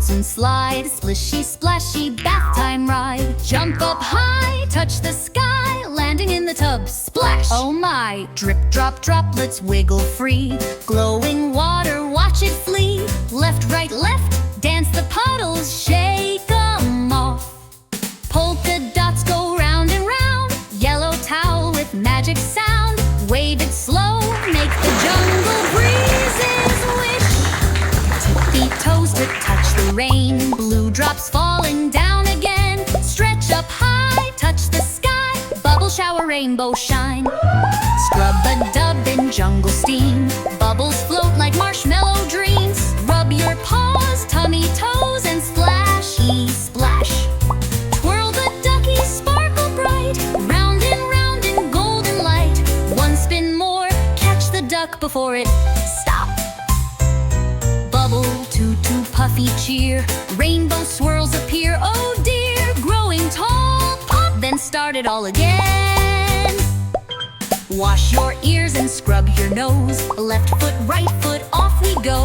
bounce and slide, splishy splashy bath time ride. Jump up high, touch the sky, landing in the tub, splash! Oh my! Drip drop droplets wiggle free, glowing water, watch it flee. Left right left, dance the puddles, shake 'em off. Polka dots go round and round, yellow towel with magic sound. Wave it slow, make the jungle breezes wish. Tippy toes to touch the rain, blue drops falling down again. Stretch up high, touch the sky, bubble shower, rainbow shine. Scrub a dub in jungle steam, bubbles float like marshmallow dreams. Rub your paws, tummy toes, and splashy splash. Twirl the ducky, sparkle bright, round in golden light. One spin more, catch the duck before it stop. Bubble, tutu, puffy cheer, rainbow swirls appear, oh dear. Growing tall, pop, then start it all again. Wash your ears and scrub your nose, left foot, right foot, off we go.